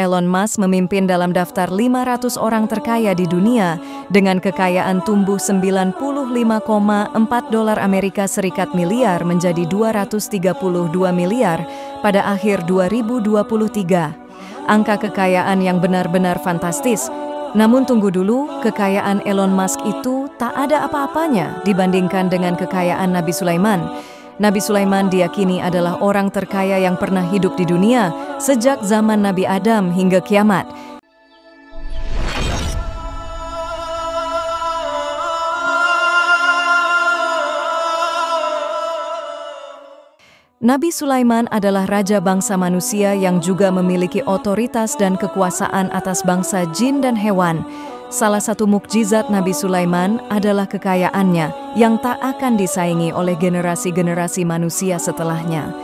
Elon Musk memimpin dalam daftar 500 orang terkaya di dunia dengan kekayaan tumbuh 95,4 dolar Amerika Serikat miliar menjadi 232 miliar pada akhir 2023. Angka kekayaan yang benar-benar fantastis. Namun tunggu dulu, kekayaan Elon Musk itu tak ada apa-apanya dibandingkan dengan kekayaan Nabi Sulaiman. Nabi Sulaiman diyakini adalah orang terkaya yang pernah hidup di dunia sejak zaman Nabi Adam hingga kiamat. Nabi Sulaiman adalah raja bangsa manusia yang juga memiliki otoritas dan kekuasaan atas bangsa jin dan hewan. Salah satu mukjizat Nabi Sulaiman adalah kekayaannya yang tak akan disaingi oleh generasi-generasi manusia setelahnya.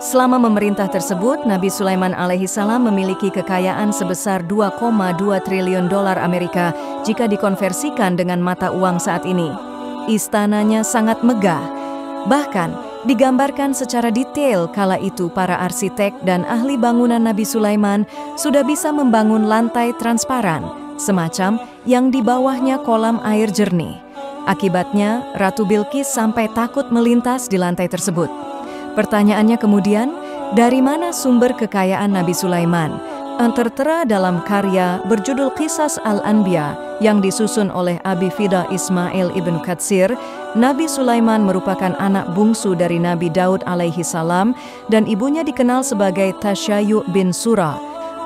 Selama memerintah tersebut, Nabi Sulaiman alaihissalam memiliki kekayaan sebesar 2,2 triliun dolar Amerika jika dikonversikan dengan mata uang saat ini. Istananya sangat megah. Bahkan, digambarkan secara detail kala itu para arsitek dan ahli bangunan Nabi Sulaiman sudah bisa membangun lantai transparan, semacam yang di bawahnya kolam air jernih. Akibatnya, Ratu Bilqis sampai takut melintas di lantai tersebut. Pertanyaannya kemudian, dari mana sumber kekayaan Nabi Sulaiman? Tertera dalam karya berjudul Qisas Al-Anbiya yang disusun oleh Abi Fida Ismail ibn Katsir. Nabi Sulaiman merupakan anak bungsu dari Nabi Daud alaihi salam dan ibunya dikenal sebagai Tasyayu bin Surah.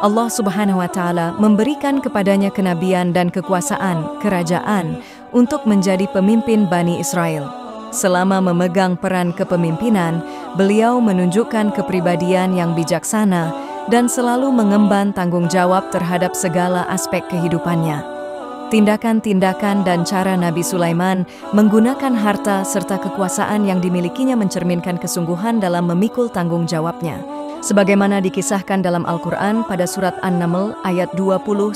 Allah Subhanahu wa Ta'ala memberikan kepadanya kenabian dan kekuasaan kerajaan untuk menjadi pemimpin Bani Israel. Selama memegang peran kepemimpinan, beliau menunjukkan kepribadian yang bijaksana dan selalu mengemban tanggung jawab terhadap segala aspek kehidupannya. Tindakan-tindakan dan cara Nabi Sulaiman menggunakan harta serta kekuasaan yang dimilikinya mencerminkan kesungguhan dalam memikul tanggung jawabnya. Sebagaimana dikisahkan dalam Al-Quran pada surat An-Naml ayat 20-21,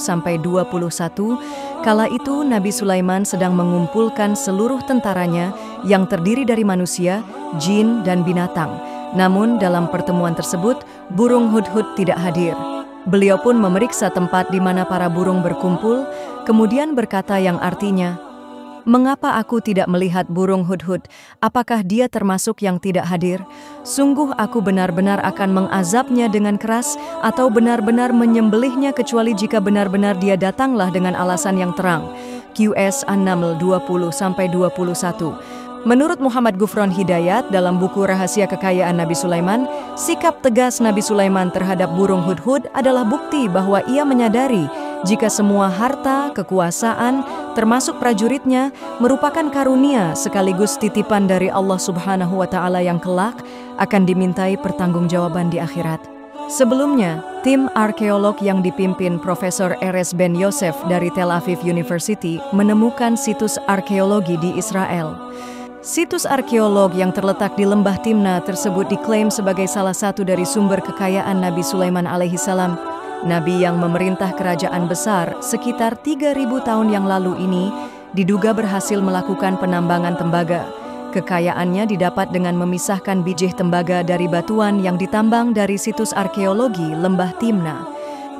kala itu Nabi Sulaiman sedang mengumpulkan seluruh tentaranya yang terdiri dari manusia, jin, dan binatang. Namun dalam pertemuan tersebut, burung hudhud tidak hadir. Beliau pun memeriksa tempat di mana para burung berkumpul, kemudian berkata yang artinya, "Mengapa aku tidak melihat burung hudhud? Apakah dia termasuk yang tidak hadir? Sungguh aku benar-benar akan mengazabnya dengan keras atau benar-benar menyembelihnya kecuali jika benar-benar dia datanglah dengan alasan yang terang." QS An-Naml 20-21. Menurut Muhammad Ghufran Hidayat dalam buku Rahasia Kekayaan Nabi Sulaiman, sikap tegas Nabi Sulaiman terhadap burung hudhud adalah bukti bahwa ia menyadari jika semua harta, kekuasaan, termasuk prajuritnya, merupakan karunia sekaligus titipan dari Allah Subhanahu wa Ta'ala yang kelak akan dimintai pertanggungjawaban di akhirat. Sebelumnya, tim arkeolog yang dipimpin Profesor Erez Ben Yosef dari Tel Aviv University menemukan situs arkeologi di Israel. Situs arkeolog yang terletak di lembah Timna tersebut diklaim sebagai salah satu dari sumber kekayaan Nabi Sulaiman alaihissalam. Nabi yang memerintah kerajaan besar sekitar 3.000 tahun yang lalu ini diduga berhasil melakukan penambangan tembaga. Kekayaannya didapat dengan memisahkan bijih tembaga dari batuan yang ditambang dari situs arkeologi lembah Timna.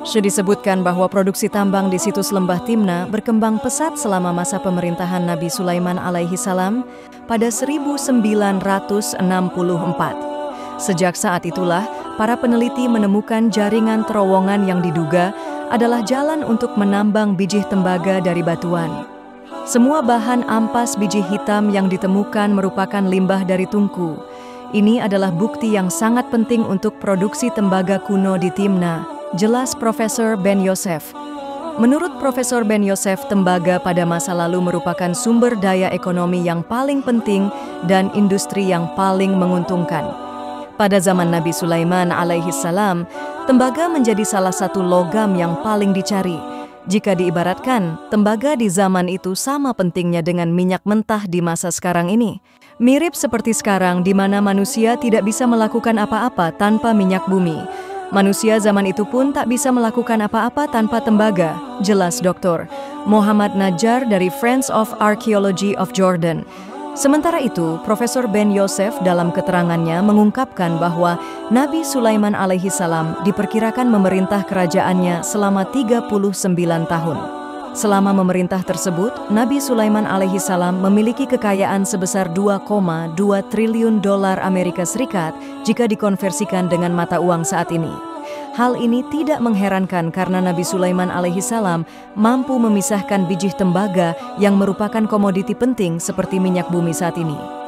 Disebutkan bahwa produksi tambang di situs lembah Timna berkembang pesat selama masa pemerintahan Nabi Sulaiman alaihissalam pada 1964. Sejak saat itulah, para peneliti menemukan jaringan terowongan yang diduga adalah jalan untuk menambang bijih tembaga dari batuan. Semua bahan ampas bijih hitam yang ditemukan merupakan limbah dari tungku. Ini adalah bukti yang sangat penting untuk produksi tembaga kuno di Timna, jelas Profesor Ben Yosef. Menurut Profesor Ben Yosef, tembaga pada masa lalu merupakan sumber daya ekonomi yang paling penting dan industri yang paling menguntungkan. Pada zaman Nabi Sulaiman alaihissalam, tembaga menjadi salah satu logam yang paling dicari. Jika diibaratkan, tembaga di zaman itu sama pentingnya dengan minyak mentah di masa sekarang ini. Mirip seperti sekarang di mana manusia tidak bisa melakukan apa-apa tanpa minyak bumi. Manusia zaman itu pun tak bisa melakukan apa-apa tanpa tembaga, jelas Dr. Muhammad Najjar dari Friends of Archaeology of Jordan. Sementara itu, Profesor Ben Yosef dalam keterangannya mengungkapkan bahwa Nabi Sulaiman alaihi salam diperkirakan memerintah kerajaannya selama 39 tahun. Selama memerintah tersebut, Nabi Sulaiman alaihi salam memiliki kekayaan sebesar 2,2 triliun dolar Amerika Serikat jika dikonversikan dengan mata uang saat ini. Hal ini tidak mengherankan karena Nabi Sulaiman alaihi salam mampu memisahkan biji tembaga yang merupakan komoditi penting seperti minyak bumi saat ini.